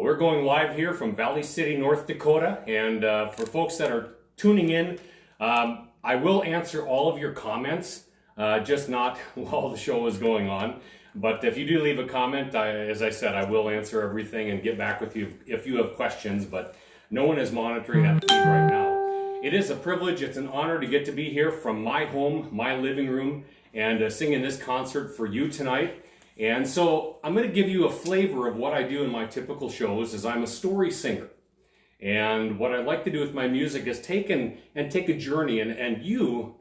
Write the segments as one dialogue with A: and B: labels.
A: We're going live here from Valley City, North Dakota, and for folks that are tuning in, I will answer all of your comments, just not while the show is going on. But if you do leave a comment, as I said, I will answer everything and get back with you if you have questions, but no one is monitoring that feed right now. It is a privilege, it's an honor to get to be here from my home, my living room, and singing this concert for you tonight. And so I'm going to give you a flavor of what I do in my typical shows. Is I'm a story singer. And what I like to do with my music is take a journey and you,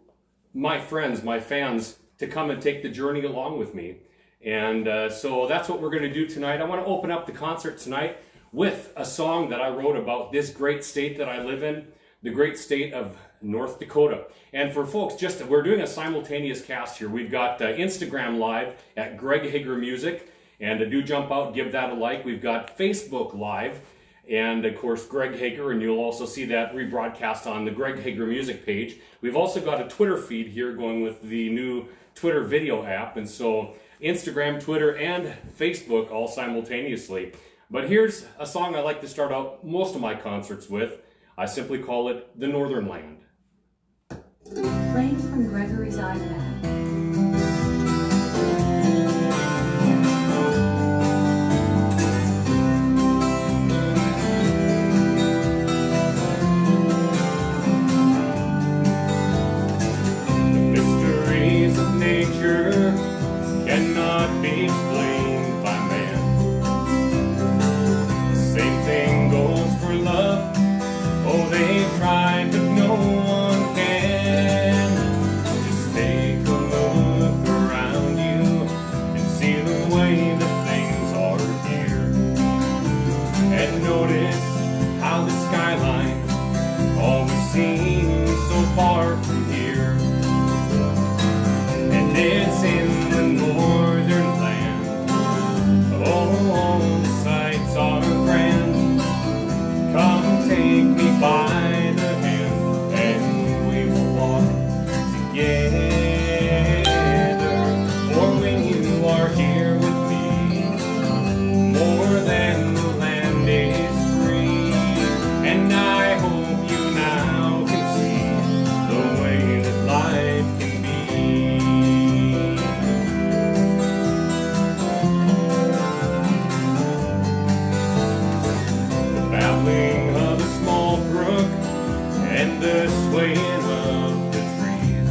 A: my friends, my fans, to come and take the journey along with me. And so that's what we're going to do tonight. I want to open up the concert tonight with a song that I wrote about this great state that I live in, the great state of North Dakota. And for folks, we're doing a simultaneous cast here. We've got Instagram Live at Greg Hager Music, and do jump out, give that a like. We've got Facebook Live, and of course Greg Hager, and you'll also see that rebroadcast on the Greg Hager Music page. We've also got a Twitter feed here going with the new Twitter video app, and so Instagram, Twitter, and Facebook all simultaneously. But here's a song I like to start out most of my concerts with. I simply call it The Northern Land.
B: Playing from Gregory's iPad.
A: The mysteries of nature cannot be explained by man. The same thing goes for love. Oh, they've tried, but no one can. Just take a look around you and see the way that things are here. And notice how the skyline always seems so far from here. And it's in the northern land. Oh, the sights are grand. Come take me by the hand, and we will walk together. For when you are here with me, more than the land is free. And I hope you now can see the way that life can be. The babbling of a small brook and the swaying of the trees,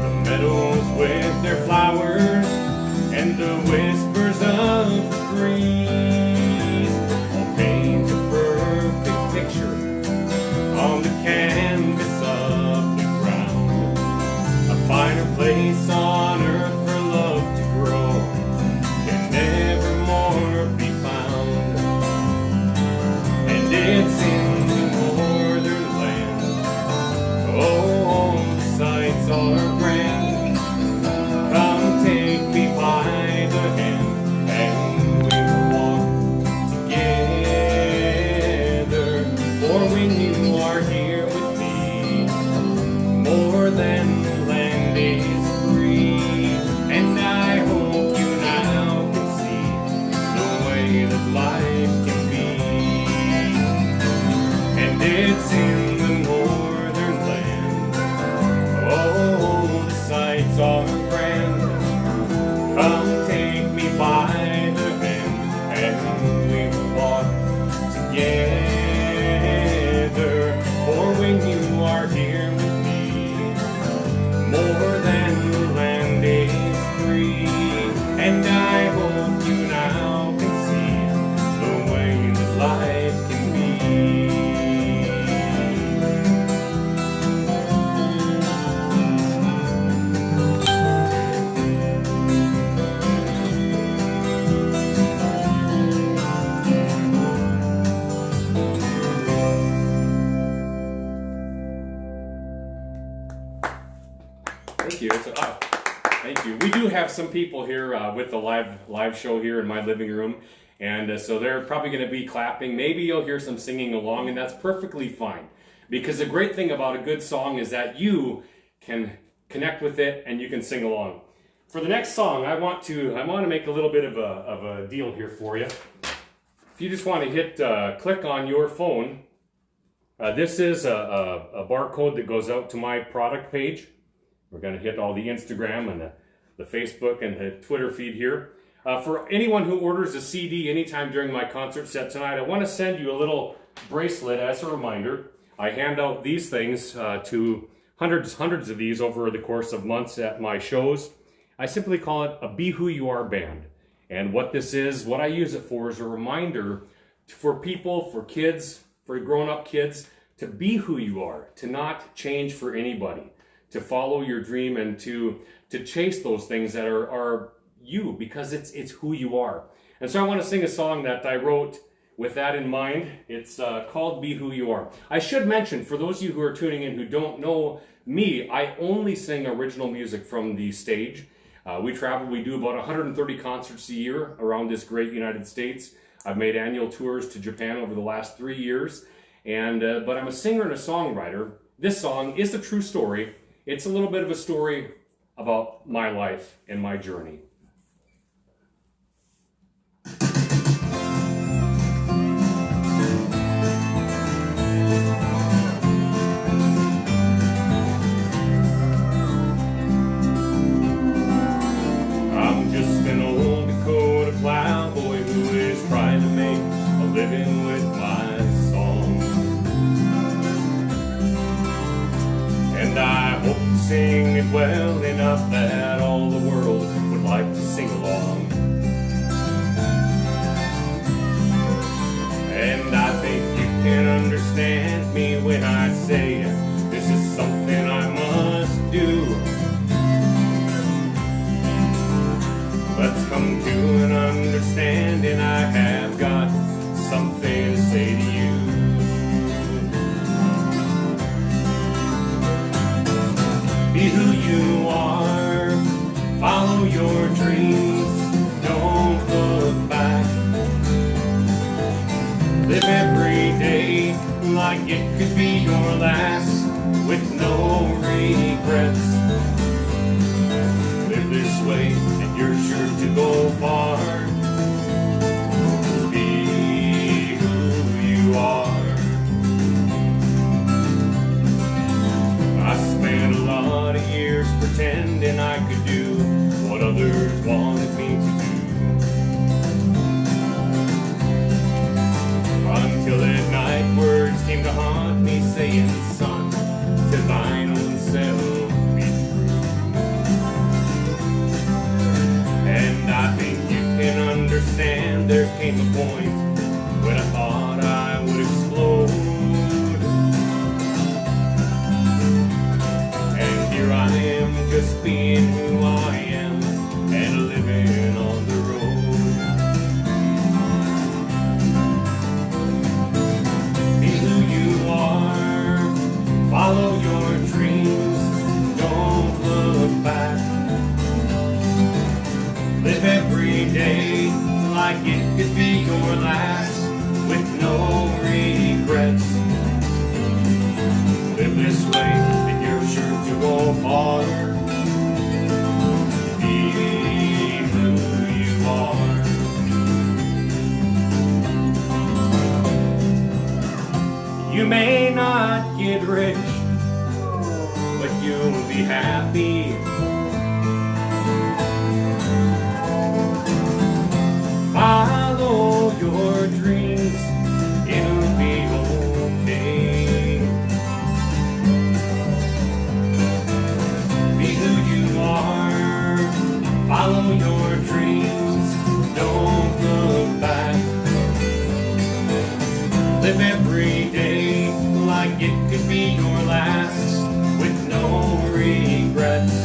A: the meadows with their flowers and the whispers of the breeze all paint a perfect picture on the canvas of the ground. A finer place on earth for love to grow can never more be found. And it's in the northern land. Oh, the sights are grand. Come take me by the hand, and we will walk together. For when you are here with me, more than the land is free. And I hope you now can see the way that life can be. And it's in the northern land. Oh, the sights are grand. Come take me by the hand, and we will walk together. For when you are here with me, more than the land is free. And I hope you now can see the way that life can be. Thank you. Thank you. We do have some people here with the live show here in my living room, and so they're probably going to be clapping. Maybe you'll hear some singing along, and that's perfectly fine. Because the great thing about a good song is that you can connect with it and you can sing along. For the next song, I want to make a little bit of a deal here for you. if you just want to hit click on your phone, this is a barcode that goes out to my product page. We're going to hit all the Instagram and the Facebook and the Twitter feed here. For anyone who orders a CD anytime during my concert set tonight, I want to send you a little bracelet as a reminder. I hand out these things to hundreds of these over the course of months at my shows. I simply call it a Be Who You Are band. And what this is, what I use it for, is a reminder for people, for kids, for grown-up kids, to be who you are, to not change for anybody, to follow your dream and to chase those things that are you, because it's who you are. And so I want to sing a song that I wrote with that in mind. It's called Be Who You Are. I should mention, for those of you who are tuning in who don't know me, I only sing original music from the stage. We travel, we do about 130 concerts a year around this great United States. I've made annual tours to Japan over the last 3 years, but I'm a singer and a songwriter. This song is a true story. It's a little bit of a story about my life and my journey. I'm just an old Dakota cowboy who is trying to make a living with my song. And I hope to sing it well enough that all the world would like to sing along. And I think you can understand me when I say this is something I must do. Let's come to an understanding. I have got something to say to you. Be who you are, follow your dreams, don't look back. Live every day like it could be your last, with no regrets. Live this way and you're sure to go far. Be who you are. I spent a lot of years pretending I could do what others wanted me to do, until at night words came to haunt me, saying, son, to thine own self be true. And I think you can understand there came a point when I thought I would explode. And here I am, just being who I am and living on the road. Be who you are, follow your dreams, don't look back. Live every day like it could be your last, with no regrets. Live this way and you're sure to go far. Be who you are. You may not get rich, but you'll be happy. Follow your dreams, it'll be okay. Be who you are, follow your dreams, don't look back. Live every day like it could be your last, with no regrets.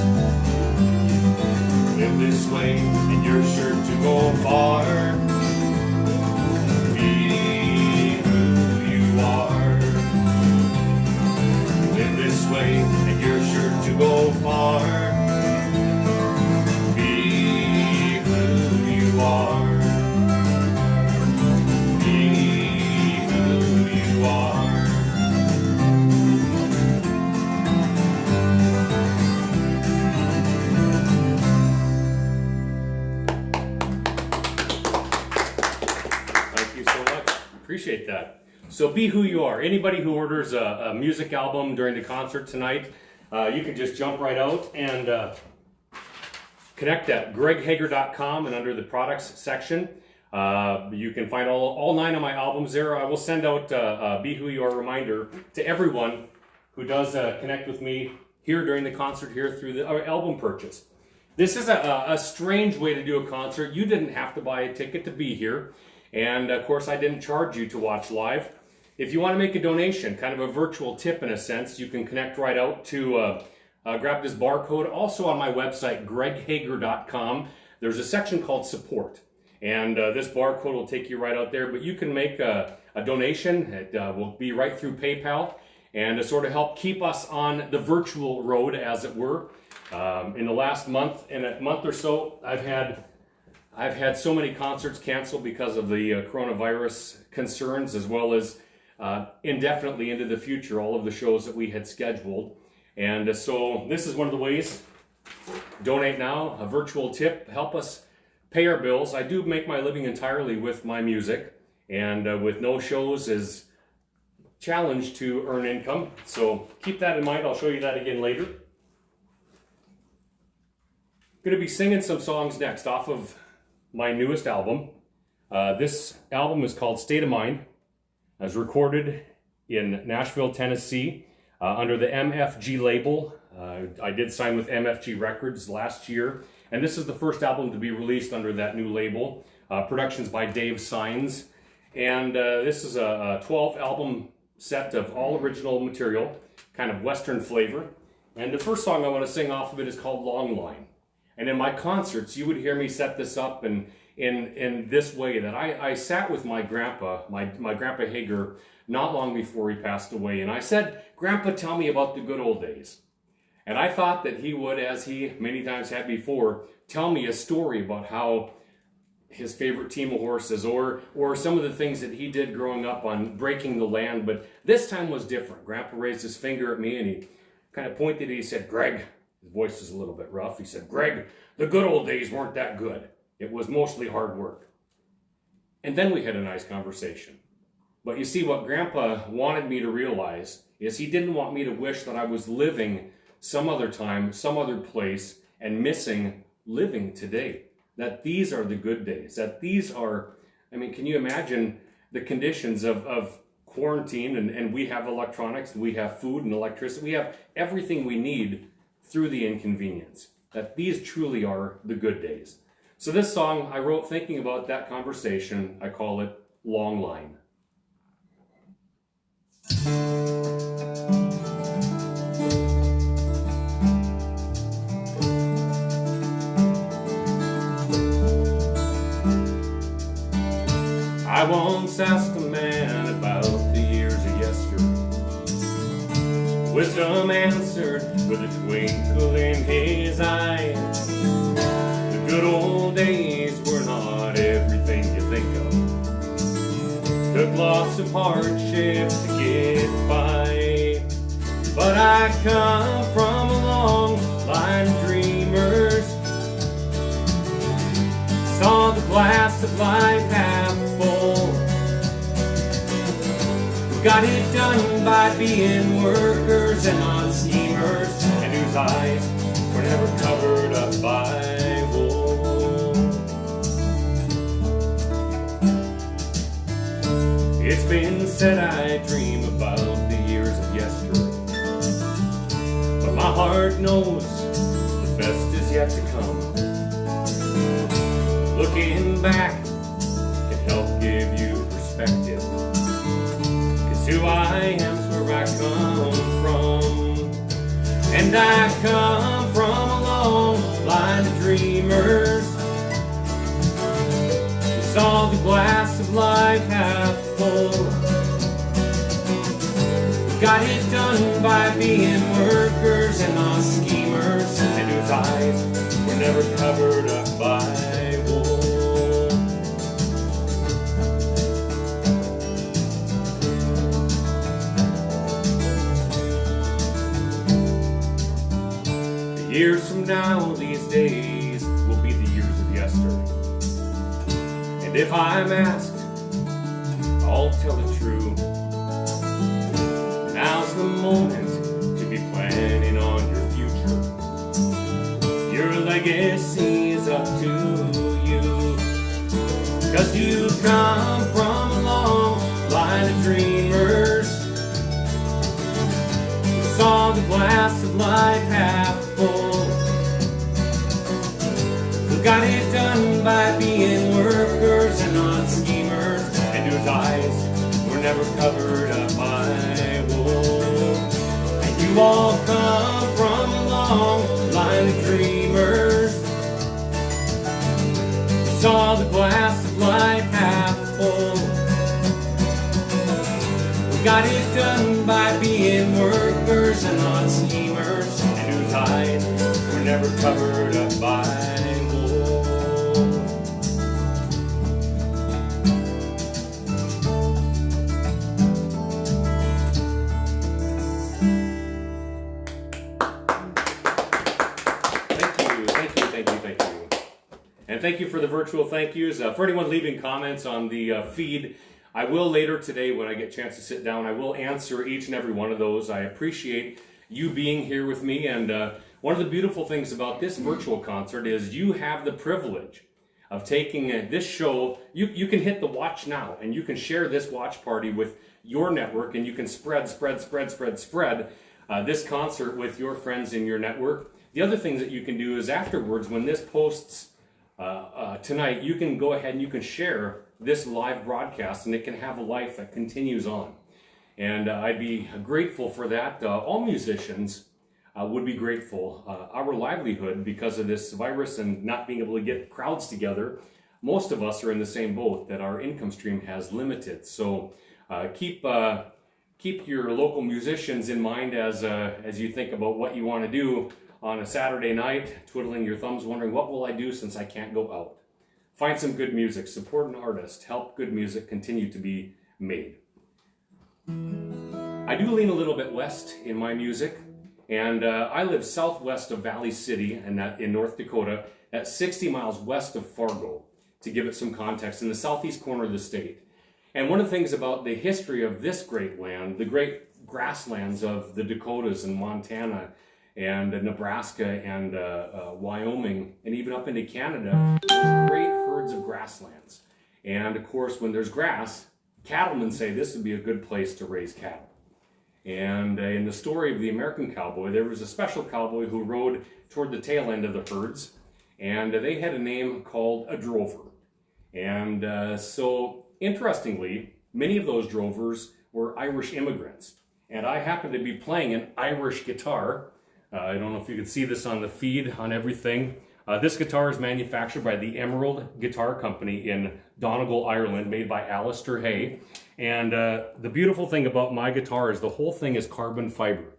A: Appreciate that. So be who you are. Anybody who orders a music album during the concert tonight, you can just jump right out and connect at greghager.com, and under the products section, you can find all 9 of my albums there. I will send out a Be Who You Are reminder to everyone who does connect with me here during the concert here through the album purchase. This is a strange way to do a concert. You didn't have to buy a ticket to be here. And of course, I didn't charge you to watch live. If you want to make a donation, kind of a virtual tip in a sense, you can connect right out to grab this barcode. Also on my website, greghager.com, there's a section called support. And this barcode will take you right out there. But you can make a donation. It will be right through PayPal. And to sort of help keep us on the virtual road, as it were. In the last month or so, I've had so many concerts canceled because of the coronavirus concerns, as well as indefinitely into the future, all of the shows that we had scheduled. And so this is one of the ways. Donate now, a virtual tip, help us pay our bills. I do make my living entirely with my music, and with no shows is challenge to earn income. So keep that in mind. I'll show you that again later. Going to be singing some songs next off of my newest album. This album is called State of Mind. It was recorded in Nashville, Tennessee, under the MFG label. I did sign with MFG Records last year, and this is the first album to be released under that new label. Productions by Dave Signs, and this is a 12 album set of all original material, kind of Western flavor. And the first song I want to sing off of it is called Long Line. And in my concerts, you would hear me set this up in this way, that I sat with my grandpa, my Grandpa Hager, not long before he passed away. And I said, "Grandpa, tell me about the good old days." And I thought that he would, as he many times had before, tell me a story about how his favorite team of horses, or some of the things that he did growing up on breaking the land. But this time was different. Grandpa raised his finger at me and he kind of pointed and he said, "Greg," his voice is a little bit rough. He said, "Greg, the good old days weren't that good. It was mostly hard work." And then we had a nice conversation. But you see, what Grandpa wanted me to realize is he didn't want me to wish that I was living some other time, some other place, and missing living today. That these are the good days. That these are, I mean, can you imagine the conditions of quarantine, and we have electronics, we have food and electricity, we have everything we need through the inconvenience. That these truly are the good days. So this song I wrote thinking about that conversation. I call it Long Line. I once asked a man about the years of yester. Wisdom answered with a twinkle in his eye. The good old days were not everything you think of. Took lots of hardship to get by. But I come from a long line of dreamers. Saw the glass of life half full. We got it done by being workers and not schemers, and whose eyes were never covered up by wool. It's been said I dream about the years of yesterday, but my heart knows the best is yet to come. Looking back can help give you perspective, 'cause who I am's where I come from. And I come from a long line of dreamers who saw the glass of life half full. We got it done by being workers and not schemers, and whose eyes were never covered up by wool. Years from now, these days will be the years of yester. And if I'm asked, I'll all tell it true. Now's the moment to be planning on your future. Your legacy is up to you. 'Cause you come from a long line of dreamers who saw the glass of life half full, who got it done by being workers and not schemers, and whose eyes were never covered up by wool. And you all come from a long line of dreamers who saw the glass of life half full, who got it done by being workers and not schemers, and whose eyes were never covered up by wool. Thank you. And thank you for the virtual thank yous. For anyone leaving comments on the feed, I will later today, when I get a chance to sit down, I will answer each and every one of those. I appreciate you being here with me. And one of the beautiful things about this virtual concert is you have the privilege of taking this show. You can hit the watch now, and you can share this watch party with your network, and you can spread this concert with your friends in your network. The other thing that you can do is afterwards, when this posts tonight, you can go ahead and you can share this live broadcast, and it can have a life that continues on. And I'd be grateful for that. All musicians would be grateful. Our livelihood, because of this virus and not being able to get crowds together, most of us are in the same boat, that our income stream has limited. So keep your local musicians in mind as you think about what you want to do on a Saturday night, twiddling your thumbs, wondering, what will I do since I can't go out? Find some good music, support an artist, help good music continue to be made. I do lean a little bit west in my music, and I live southwest of Valley City in North Dakota, at 60 miles west of Fargo, to give it some context, in the southeast corner of the state. And one of the things about the history of this great land, the great grasslands of the Dakotas and Montana and Nebraska and Wyoming, and even up into Canada, there's great herds of grasslands. And of course, when there's grass, cattlemen say this would be a good place to raise cattle. And in the story of the American cowboy, there was a special cowboy who rode toward the tail end of the herds, and they had a name called a drover. And so, interestingly, many of those drovers were Irish immigrants. And I happen to be playing an Irish guitar. I don't know if you can see this on the feed on everything. This guitar is manufactured by the Emerald Guitar Company in Donegal, Ireland, made by Alistair Hay. And the beautiful thing about my guitar is the whole thing is carbon fiber.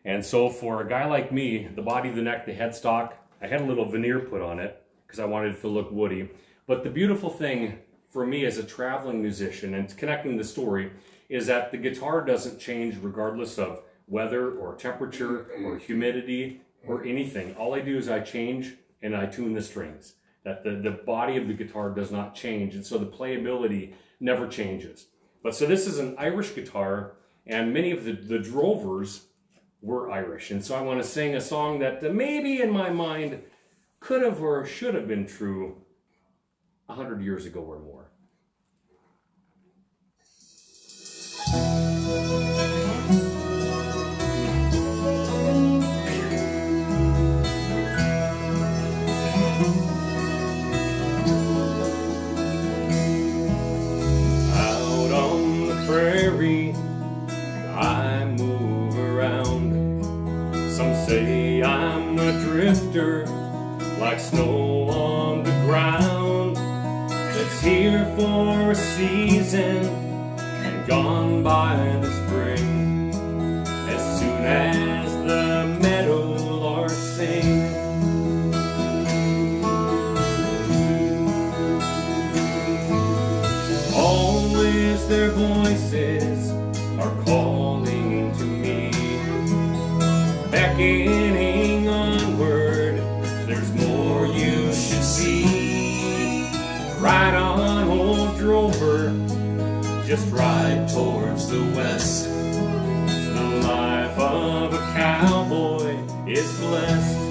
A: And so for a guy like me, the body, the neck, the headstock, I had a little veneer put on it because I wanted it to look woody. But the beautiful thing for me as a traveling musician, and connecting the story, is that the guitar doesn't change regardless of weather or temperature or humidity or anything. All I do is I change and I tune the strings. That the body of the guitar does not change, and so the playability never changes. But so this is an Irish guitar, and many of the drovers were Irish. And so I want to sing a song that maybe in my mind could have or should have been true 100 years ago or more. I move around. Some say I'm a drifter, like snow on the ground, that's here for a season and gone by the spring, as soon as the meadowlarks sing. Always their voices are calling to me, beckoning onward. There's more you should see. Ride on, old drover, just ride towards the west. The life of a cowboy is blessed.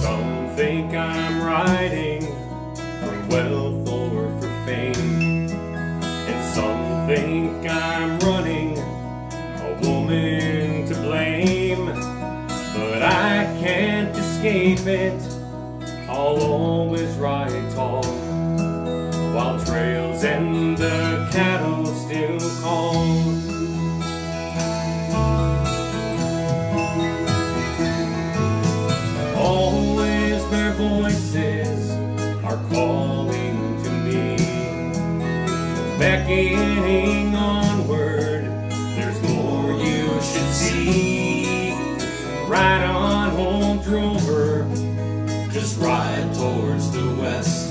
A: Some think I'm riding for wealth or for fame, and some think I'm running a woman to blame. But I can't escape it, I'll always ride tall, while trails and the cattle still call. Always their voices are calling to me, beckoning onward, there's more you should see. Ride on home, drover, just ride towards the west.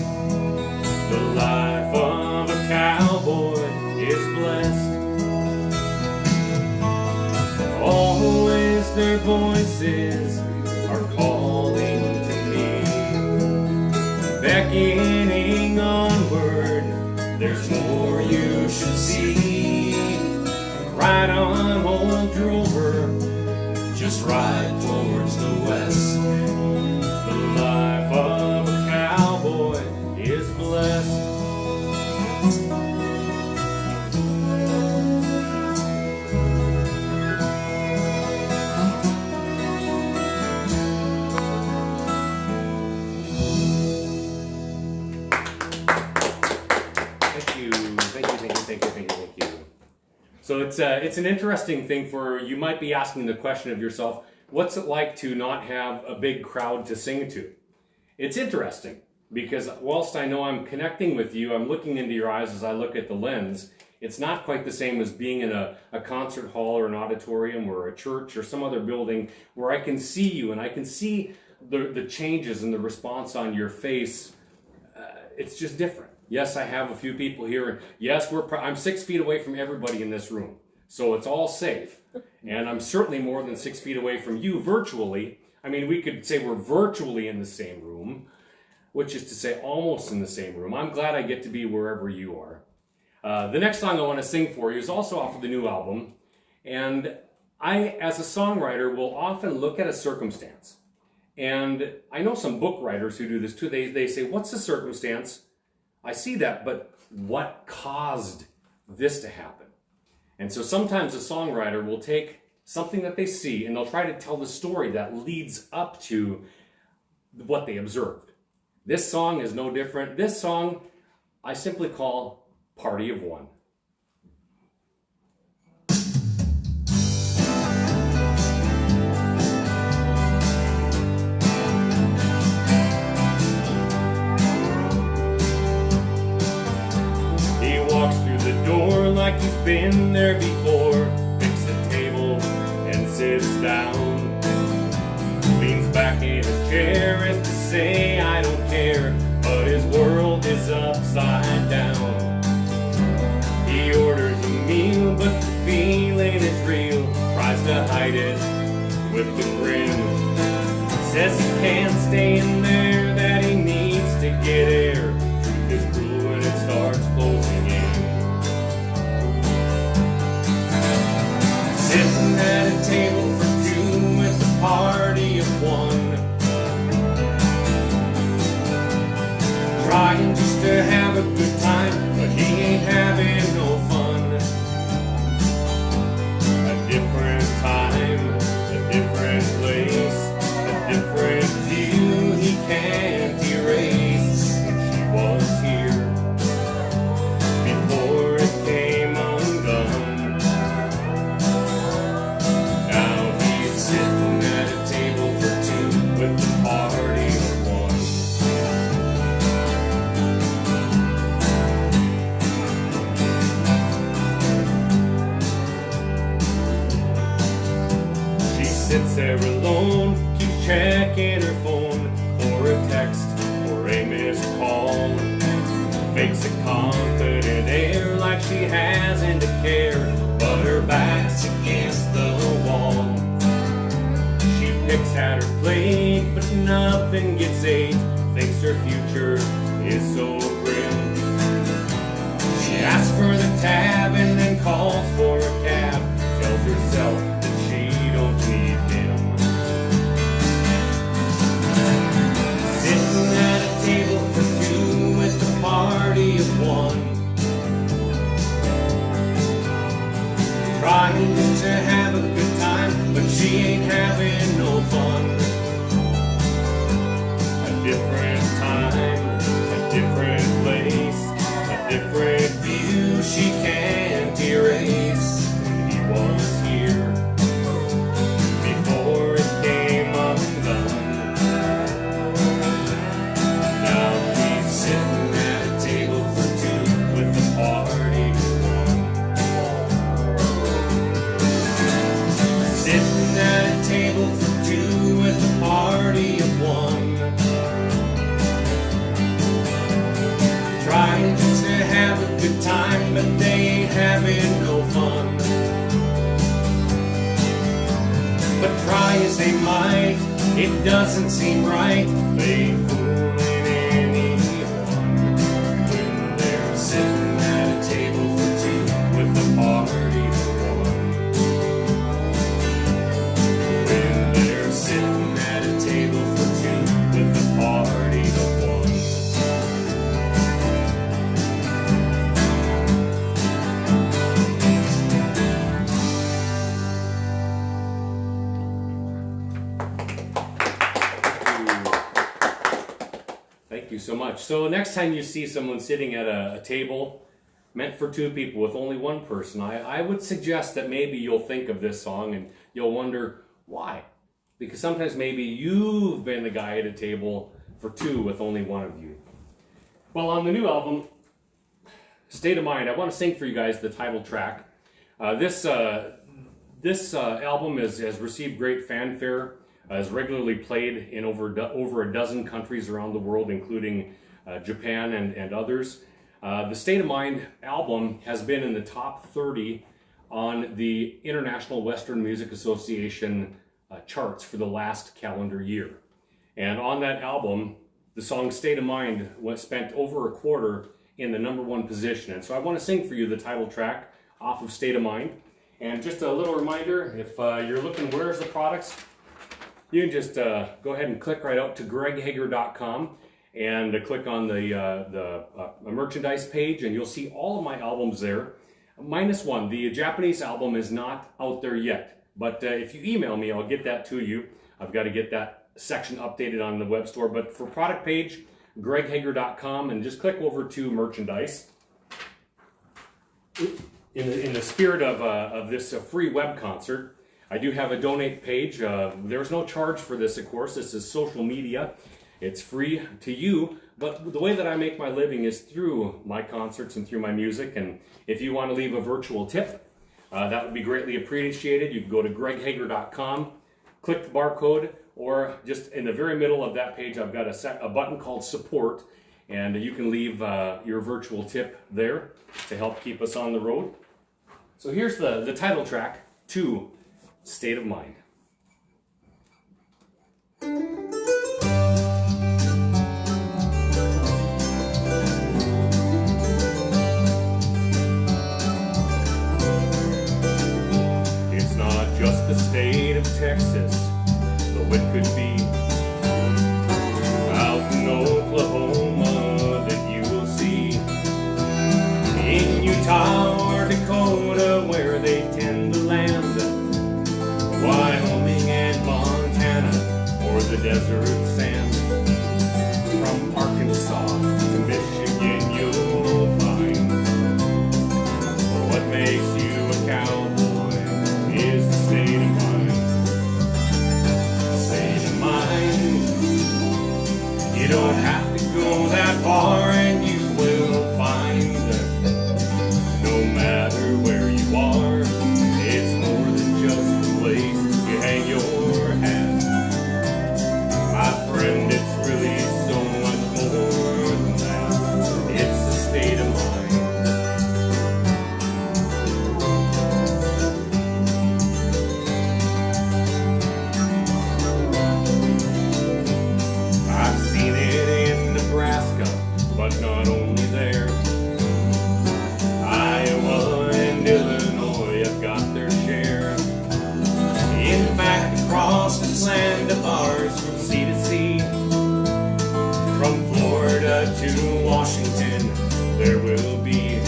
A: The life of a cowboy is blessed. Always their voices are calling to me, beckoning onward, there's more you should see. Ride on, old drover, just ride towards the west. The life of a cowboy is blessed. Thank you. So it's an interesting thing for, you might be asking the question of yourself, what's it like to not have a big crowd to sing to? It's interesting because whilst I know I'm connecting with you, I'm looking into your eyes as I look at the lens. It's not quite the same as being in a concert hall or an auditorium or a church or some other building where I can see you and I can see the changes and the response on your face. It's just different. Yes, I have a few people here. Yes, I'm 6 feet away from everybody in this room, so it's all safe. And I'm certainly more than 6 feet away from you virtually. I mean, we could say we're virtually in the same room, which is to say almost in the same room. I'm glad I get to be wherever you are. The next song I want to sing for you is also off of the new album. And I, as a songwriter, will often look at a circumstance. And I know some book writers who do this too. They say, what's the circumstance? I see that, but what caused this to happen? And so sometimes a songwriter will take something that they see and they'll try to tell the story that leads up to what they observed. This song is no different. This song I simply call Party of One. Like he's been there before, picks the table and sits down, leans back in his chair as to say I don't care, but his world is upside down. He orders a meal, but the feeling is real, tries to hide it with a grin, says he can't stay in there, that he needs to get air. Truth is cruel when it starts closing in. Sitting at a table for two with a party of one, trying just to have a good time, but he ain't having no fun. A different time, a different place, a different view he can't erase. She was here before it came undone. Sitting at a table for two with the party of one. She sits there alone, keeps checking her phone for a text or a missed call. Fakes a confident air like she hasn't a care, but her back's against the picks at her plate, but nothing gets ate. Thinks her future is so grim. She asks for the tab and then calls for a cab. Tells herself that she don't need him. Sitting at a table for two with a party of one, trying to have a good time, but she ain't having no fun. A different time, a different place, a different view she can't erase. When he was here, before it came undone, now she's sitting at a table for two with a party of one. Sitting at a table for two with a party of one, trying just to have a good time, but they ain't having no fun. But try as they might, it doesn't seem right. They ain't fooling anyone when they're sitting at a table for two with a party of one. When they're sitting at a table for two with a party of one. Thank you so much. So next time you see someone sitting at a table meant for two people with only one person, I would suggest that maybe you'll think of this song and you'll wonder why. Because sometimes maybe you've been the guy at a table for two with only one of you. Well, on the new album, State of Mind, I want to sing for you guys the title track. This album has received great fanfare. Is regularly played in over a dozen countries around the world, including Japan and others. The State of Mind album has been in the top 30 on the International Western Music Association charts for the last calendar year. And on that album, the song State of Mind spent over a quarter in the #1 position. And so I want to sing for you the title track off of State of Mind. And just a little reminder, if you're looking where's the products, you can just go ahead and click right out to greghager.com and click on the merchandise page, and you'll see all of my albums there, minus one. The Japanese album is not out there yet, but if you email me, I'll get that to you. I've got to get that section updated on the web store, but for product page, greghager.com, and just click over to merchandise. In the spirit of this free web concert, I do have a donate page. There's no charge for this, of course. This is social media. It's free to you, but the way that I make my living is through my concerts and through my music. And if you want to leave a virtual tip, that would be greatly appreciated. You can go to greghager.com, click the barcode, or just in the very middle of that page, I've got a button called support, and you can leave your virtual tip there to help keep us on the road. So here's the title track to State of Mind. It's not just the state of Texas, though it could be out in Oklahoma that you will see, in Utah or Dakota where they tend the land, Wyoming and Montana, or the desert sand. From Arkansas to Michigan you'll find what makes you a cowboy is the state of mind. State of mind. You don't have to go that far and you will find, no matter where you are, it's more than just a place you hang your hat. My friend, across this land of ours, from sea to sea, from Florida to Washington, there will be.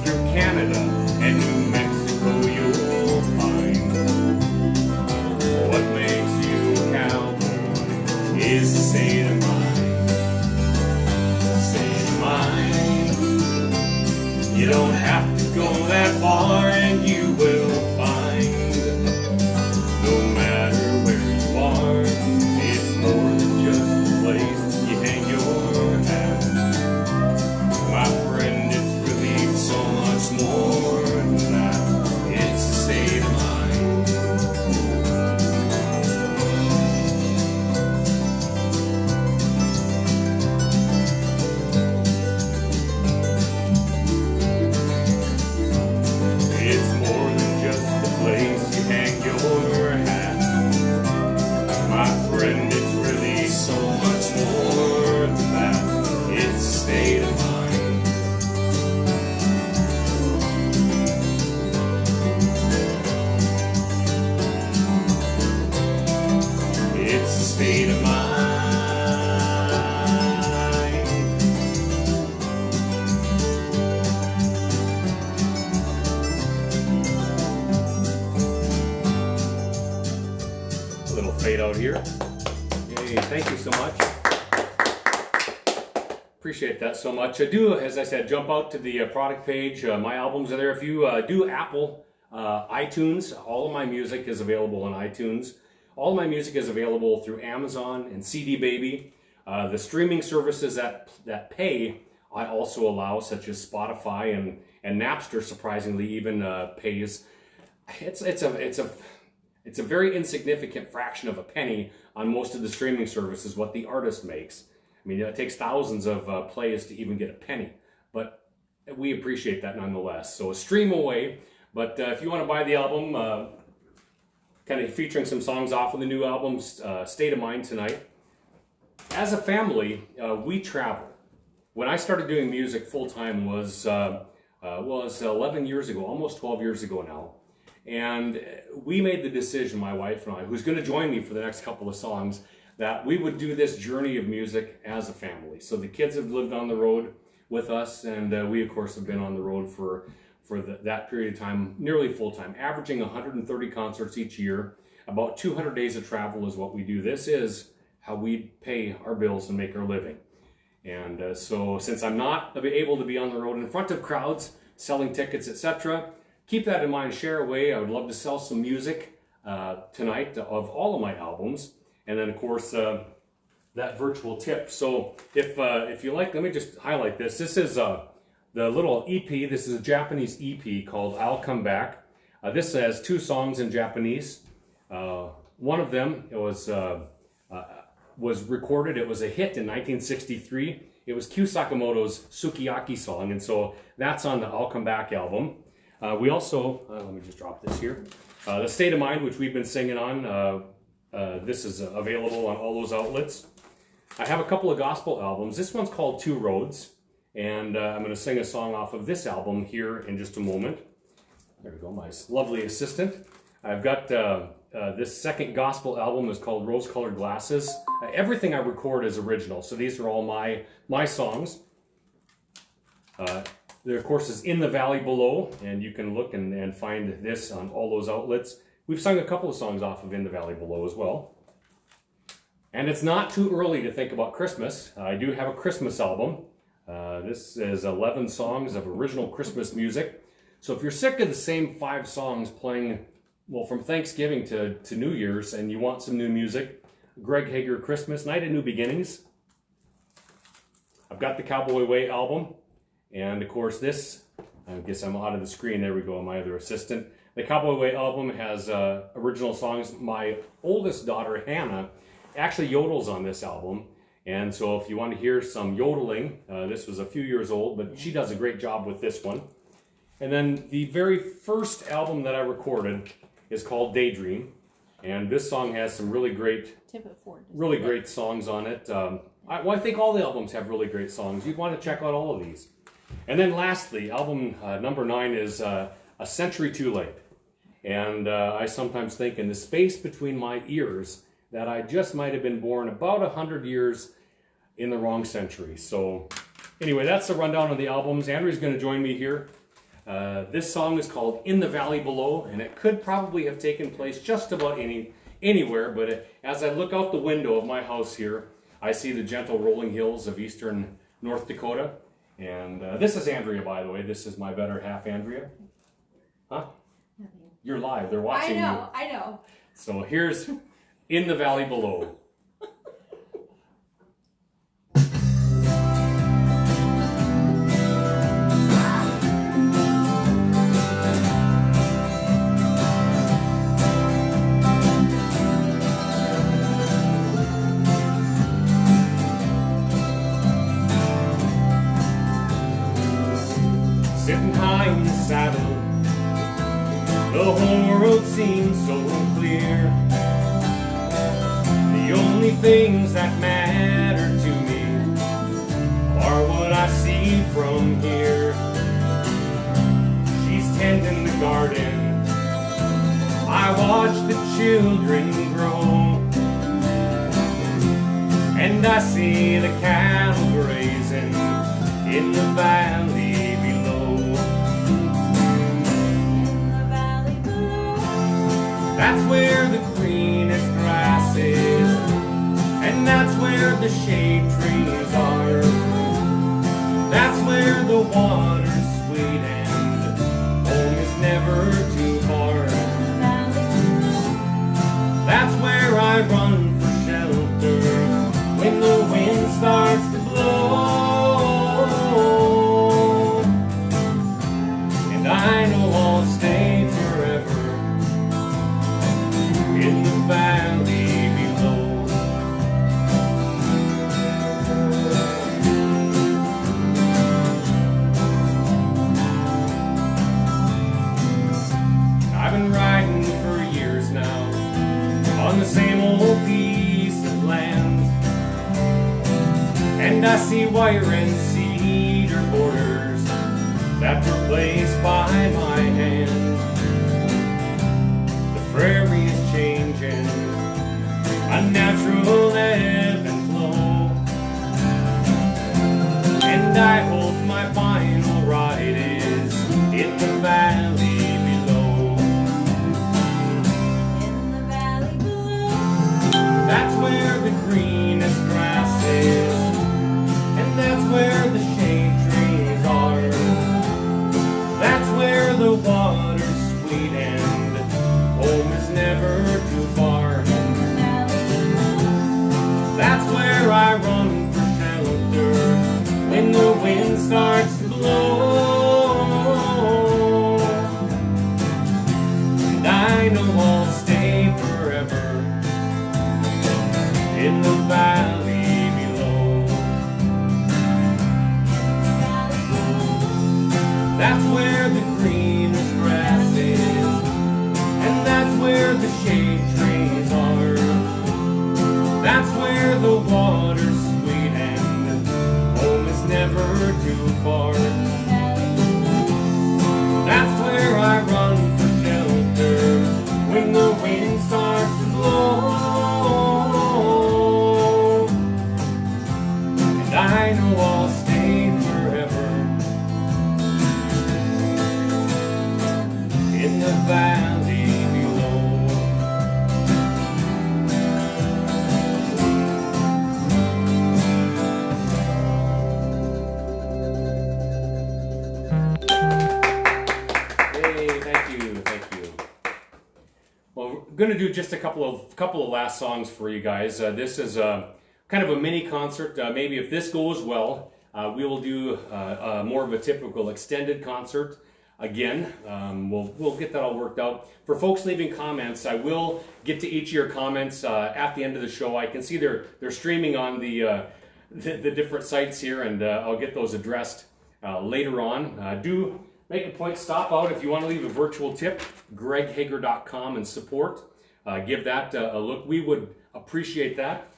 A: Through Canada and New Mexico you'll find. What makes you a cowboy is the state of mind. State of mind. You don't have to go that far and you will find. No matter where you are, it's more than just a place you hang your hat. My friend, it's really so much more than that. It's a state of mind. It's more than just a place you hang your hat. My friend, it's really so much more than that. It's a state of mind. It's a state of mind. A little fade out here. Yay, thank you so much. Appreciate that so much. I do, as I said, jump out to the product page. My albums are there. If you do Apple iTunes, all of my music is available on iTunes. All of my music is available through Amazon and CD Baby. The streaming services that pay, I also allow, such as Spotify and Napster. Surprisingly, even pays. It's a very insignificant fraction of a penny on most of the streaming services what the artist makes. I mean, it takes thousands of plays to even get a penny, but we appreciate that nonetheless. So stream away. But if you want to buy the album, kind of featuring some songs off of the new album, State of Mind tonight. As a family, we travel. When I started doing music full time was 11 years ago, almost 12 years ago now. And we made the decision, my wife and I, who's going to join me for the next couple of songs, that we would do this journey of music as a family. So the kids have lived on the road with us, and we, of course, have been on the road for that period of time, nearly full time, averaging 130 concerts each year. About 200 days of travel is what we do. This is how we pay our bills and make our living. And so since I'm not able to be on the road in front of crowds, selling tickets, etc., keep that in mind, share away. I would love to sell some music tonight of all of my albums. And then, of course, that virtual tip. So if you like, let me just highlight this. This is the little EP. This is a Japanese EP called I'll Come Back. This has 2 songs in Japanese. One of them was recorded. It was a hit in 1963. It was Q Sakamoto's Sukiyaki song, and so that's on the I'll Come Back album. We also, let me just drop this here. The State of Mind, which we've been singing on, this is available on all those outlets. I have a couple of gospel albums. This one's called Two Roads, and I'm going to sing a song off of this album here in just a moment. There we go, my lovely assistant. I've got this second gospel album is called Rose Colored Glasses. Everything I record is original, so these are all my songs. There, of course, is In the Valley Below, and you can look and find this on all those outlets. We've sung a couple of songs off of In the Valley Below as well. And it's not too early to think about Christmas. I do have a Christmas album. This is 11 songs of original Christmas music. So if you're sick of the same 5 songs playing, well, from Thanksgiving to New Year's, and you want some new music, Greg Hager Christmas, Night of New Beginnings. I've got the Cowboy Way album. And of course this, I guess I'm out of the screen, there we go, my other assistant. The Cowboy Way album has original songs. My oldest daughter, Hannah, actually yodels on this album. And so if you want to hear some yodeling, this was a few years old, but she does a great job with this one. And then the very first album that I recorded is called Daydream. And this song has some really great songs on it. I think all the albums have really great songs. You'd want to check out all of these. And then lastly, album number 9 is A Century Too Late. And I sometimes think in the space between my ears that I just might have been born about 100 years in the wrong century. So anyway, that's the rundown of the albums. Andrew's going to join me here. This song is called In the Valley Below, and it could probably have taken place just about anywhere, but as I look out the window of my house here, I see the gentle rolling hills of eastern North Dakota. And this is Andrea, by the way. This is my better half, Andrea. Huh? You're live. They're watching you.
C: I know.
A: So here's In the Valley Below. Sitting high in the saddle, the whole world seems so clear. The only things that matter to me are what I see from here. She's tending the garden, I watch the children grow, and I see the cattle grazing in the valley. That's where the greenest grass is, and that's where the shade trees are. That's where the water's sweet and home is never too far. That's where I run for shelter when the wind starts to blow. And I know I'll stay forever in the valley below. I've been riding for years now on the same old piece of land, and I see wire and cedar borders that were placed by my hand. The prairie is changing, a natural ebb and flow, and I hope my final ride is in the valley below. In the valley below, that's where the greenest grass is, and that's where the shade trees are. That's where the water's sweet and home is never too far. That's where I run for shelter when the wind starts to blow. And I know I'll stay forever in the valley below. That's where the greenest grass is, and that's where the shade trees are. That's where the water's sweet and home is never too far. That's where I run for shelter when the wind starts to blow. And I know I'll stay forever in the valley below. Hey, thank you. Well, we're going to do just a couple of last songs for you guys. This is kind of a mini concert. Maybe if this goes well, we will do more of a typical extended concert. Again, we'll get that all worked out. For folks leaving comments, I will get to each of your comments at the end of the show. I can see they're streaming on the different sites here, and I'll get those addressed later on. Do make a point, stop out if you want to leave a virtual tip, greghager.com, and support. Give that a look. We would appreciate that.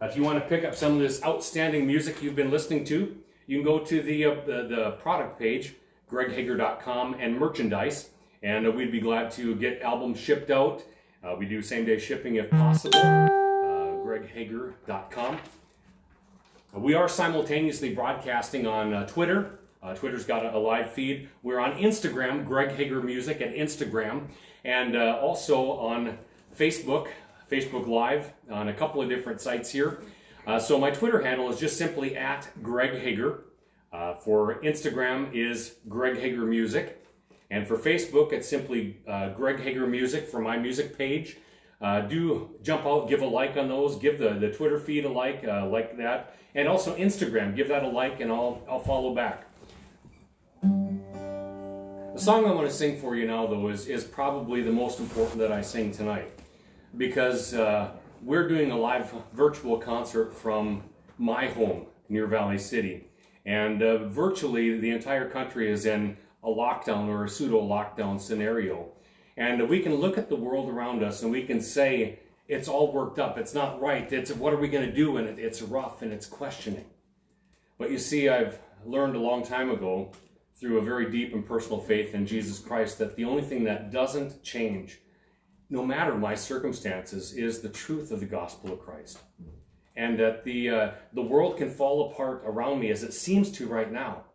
A: If you want to pick up some of this outstanding music you've been listening to, you can go to the product page, greghager.com, and merchandise, and we'd be glad to get albums shipped out. We do same-day shipping if possible. GregHager.com. We are simultaneously broadcasting on Twitter. Twitter's got a live feed. We're on Instagram, Greg Hager Music at Instagram, and also on Facebook Live on a couple of different sites here. So my Twitter handle is just simply at Greg Hager. For Instagram is Greg Hager Music. And for Facebook, it's simply Greg Hager Music for my music page. Do jump out, give a like on those, give the Twitter feed a like that. And also Instagram, give that a like and I'll follow back. The song I want to sing for you now, though, is probably the most important that I sing tonight. Because we're doing a live virtual concert from my home near Valley City. And virtually the entire country is in a lockdown or a pseudo-lockdown scenario. And we can look at the world around us and we can say, it's all worked up, it's not right, it's what are we going to do, and it's rough and it's questioning. But you see, I've learned a long time ago through a very deep and personal faith in Jesus Christ that the only thing that doesn't change, no matter my circumstances, is the truth of the gospel of Christ. And that the world can fall apart around me as it seems to right now.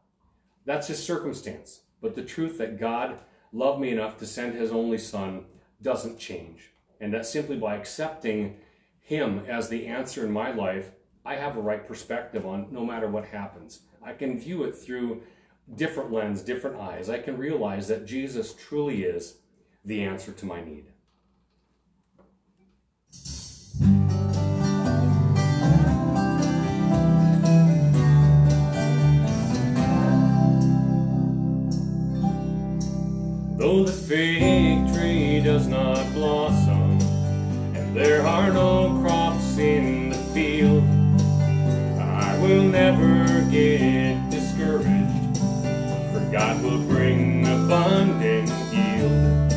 A: That's just circumstance. But the truth that God loved me enough to send his only son doesn't change. And that simply by accepting him as the answer in my life, I have a right perspective on no matter what happens. I can view it through different lens, different eyes. I can realize that Jesus truly is the answer to my need. Though the fig tree does not blossom, and there are no crops in the field, I will never get discouraged, for God will bring abundant yield.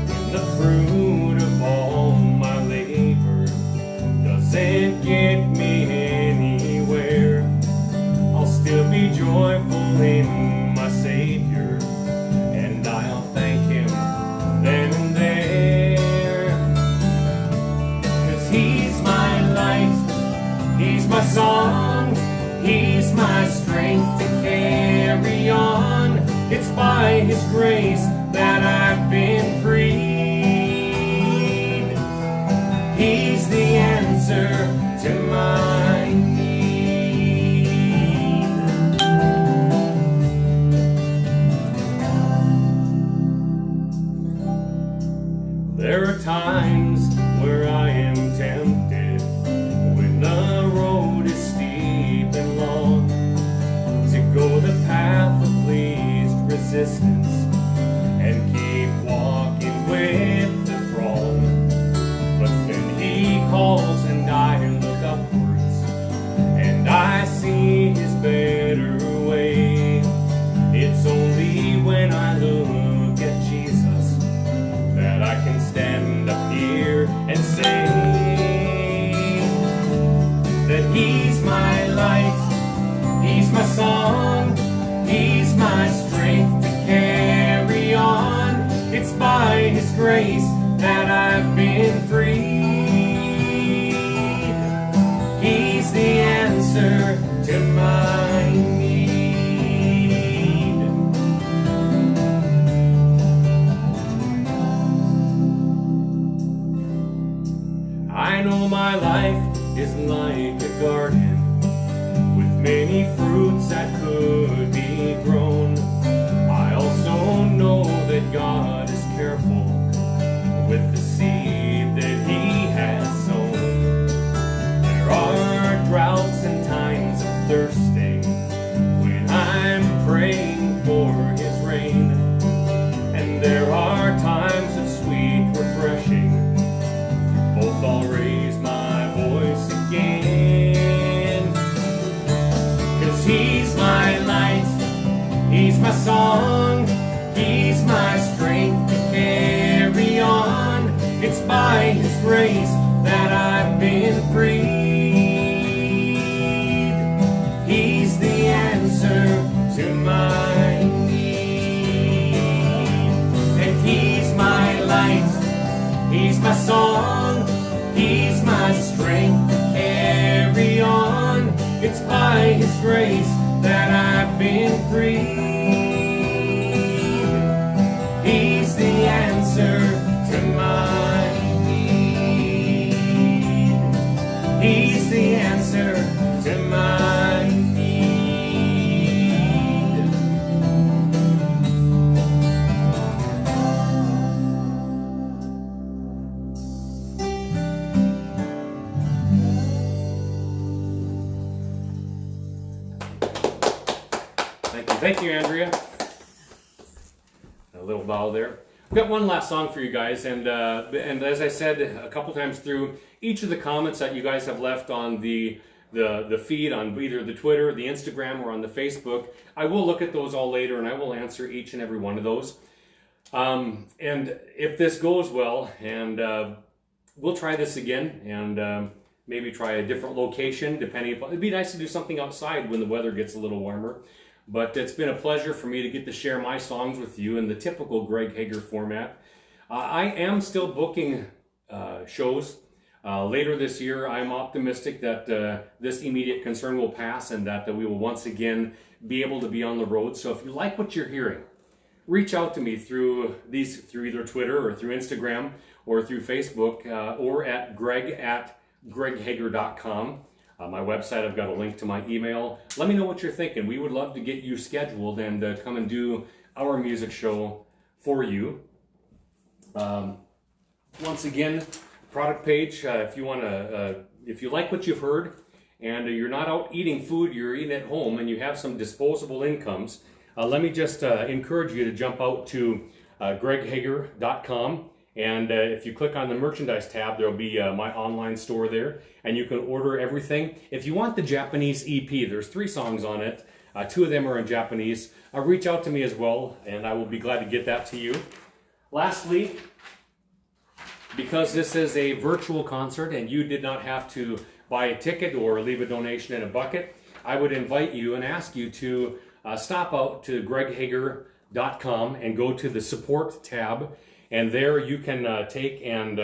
A: When the fruit of all my labor doesn't get me anywhere, I'll still be joyful in my Savior, and I'll thank him then and there. 'Cause he's my light, he's my song, he's my strength to carry on. It's by his grace that I've been freed. He's the answer to my need. There are times where I am tempted, when the road is steep and long, to go the path of least resistance and keep walking with the throng. But then he calls and I look upwards, and I see his better way. It's only when I look at Jesus that I can stand up here and say that he's my light, he's my song, he's my strength to carry on. It's by his grace that I've been freed. He's the answer to my need. I know my life is like a garden with many fruits that could be grown. I also know that God is careful with the seed that he has sown. There are droughts and times of thirsting when I'm praying for his rain, and there are times of sweet refreshing. Both I'll raise my voice again. 'Cause he's my light, he's my song, he's my strength to carry on. It's by his grace that I've been freed. He's the answer to my need. And He's my song, He's my strength to carry on. It's by His grace that I've been free. He's the answer to my need. He's the answer to my need. Thank you, Andrea. A little bow there. We've got one last song for you guys, and as I said a couple times through, each of the comments that you guys have left on the feed on either the Twitter, the Instagram, or on the Facebook, I will look at those all later, and I will answer each and every one of those. And if this goes well, and we'll try this again, and maybe try a different location, depending upon. It'd be nice to do something outside when the weather gets a little warmer. But it's been a pleasure for me to get to share my songs with you in the typical Greg Hager format. I am still booking shows later this year. I'm optimistic that this immediate concern will pass and that we will once again be able to be on the road. So if you like what you're hearing, reach out to me through either Twitter or through Instagram or through Facebook or at greg@greghager.com. My website, I've got a link to my email. Let me know what you're thinking. We would love to get you scheduled and come and do our music show for you. Once again, product page, if you want to, if you like what you've heard and you're not out eating food, you're eating at home and you have some disposable incomes, let me just encourage you to jump out to greghager.com. And if you click on the merchandise tab, there'll be my online store there, and you can order everything. If you want the Japanese EP, there's 3 songs on it. 2 of them are in Japanese. Reach out to me as well, and I will be glad to get that to you. Lastly, because this is a virtual concert and you did not have to buy a ticket or leave a donation in a bucket, I would invite you and ask you to stop out to greghager.com and go to the support tab. And there you can take and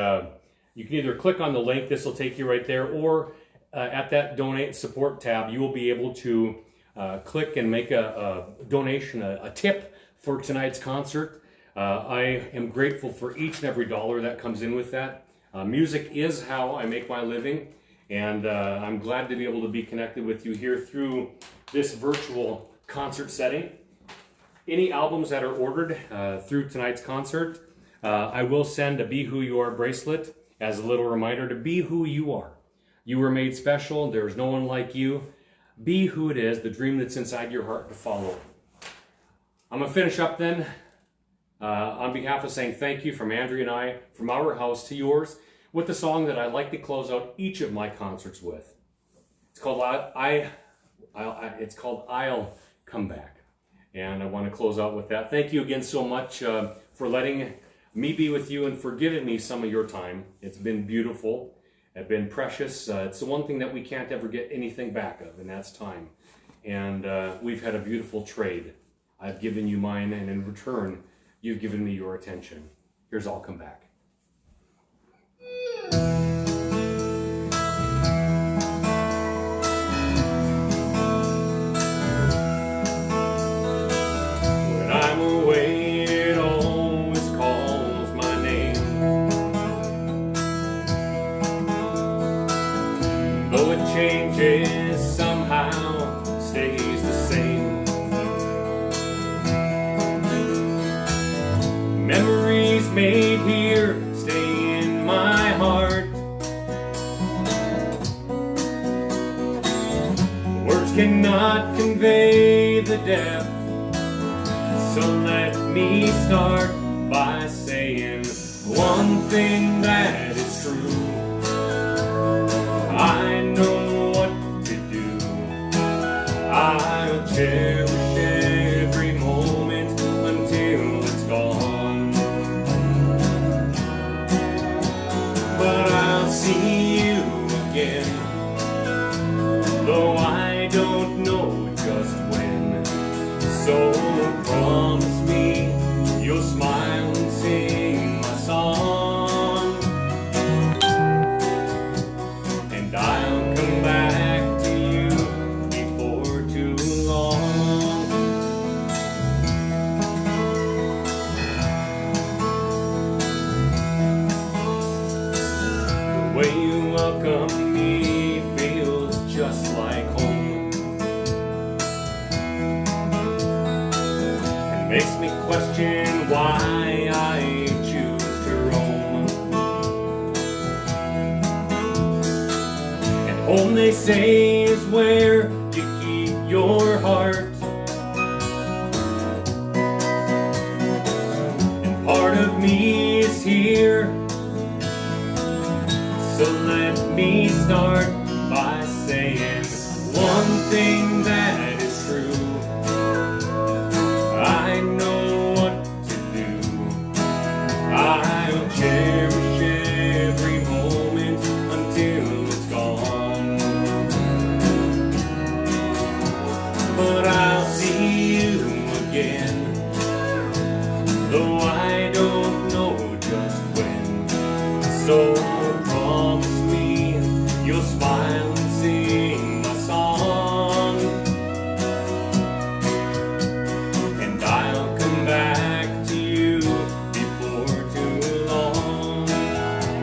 A: you can either click on the link, this will take you right there, or at that donate support tab, you will be able to click and make a donation, a tip for tonight's concert. I am grateful for each and every dollar that comes in with that. Music is how I make my living, and I'm glad to be able to be connected with you here through this virtual concert setting. Any albums that are ordered through tonight's concert, I will send a Be Who You Are bracelet as a little reminder to be who you are. You were made special. There's no one like you. Be who it is, the dream that's inside your heart to follow. I'm going to finish up then on behalf of saying thank you from Andrea and I, from our house to yours, with the song that I like to close out each of my concerts with. It's called I'll Come Back. And I want to close out with that. Thank you again so much for letting me be with you and for giving me some of your time. It's been beautiful. It's been precious. It's the one thing that we can't ever get anything back of, and that's time. And we've had a beautiful trade. I've given you mine, and in return, you've given me your attention. Here's I'll Come Back. When I'm away, it always calls my name. Though it changes, somehow stays the same. Memories made here stay in my heart. Words cannot convey the depth. So let me start by saying one thing that is true. I know what to do. I'll cherish every moment until it's gone. But I'll see you again, though I don't know just when. So promise me you'll smile and sing my song. Home, they say, is where you keep your heart. And part of me is here, so let me start by saying one thing that is true. I know what to do. I'll cherish every moment until it's gone. But I'll see you again, though I don't know just when. So promise me you'll smile and sing my song, and I'll come back to you before too long.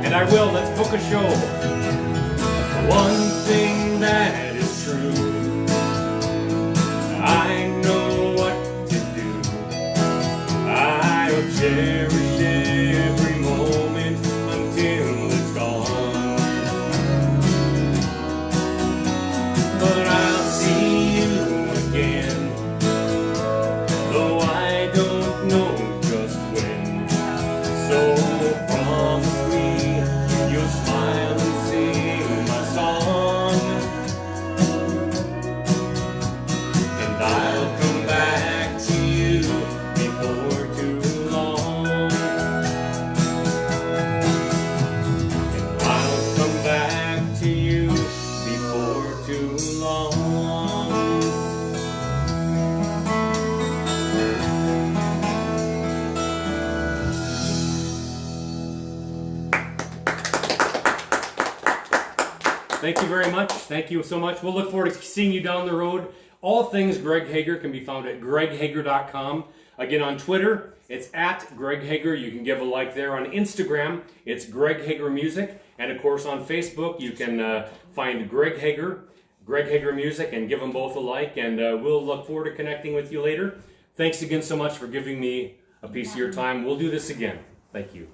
A: And I will, let's book a show. One thing that is true, I know what to do. I'll cherish every moment until it's gone. But I'll see you again, though I don't know just when. So promise me you'll smile and sing my song, and I'll come back to you before too long. And I'll come back to you before too long. Thank you very much. Thank you so much. We'll look forward to seeing you down the road. All things Greg Hager can be found at greghager.com. Again, on Twitter, it's at Greg Hager. You can give a like there. On Instagram, it's Greg Hager Music. And of course, on Facebook, you can find Greg Hager Music, and give them both a like. And we'll look forward to connecting with you later. Thanks again so much for giving me a piece of your time. We'll do this again. Thank you.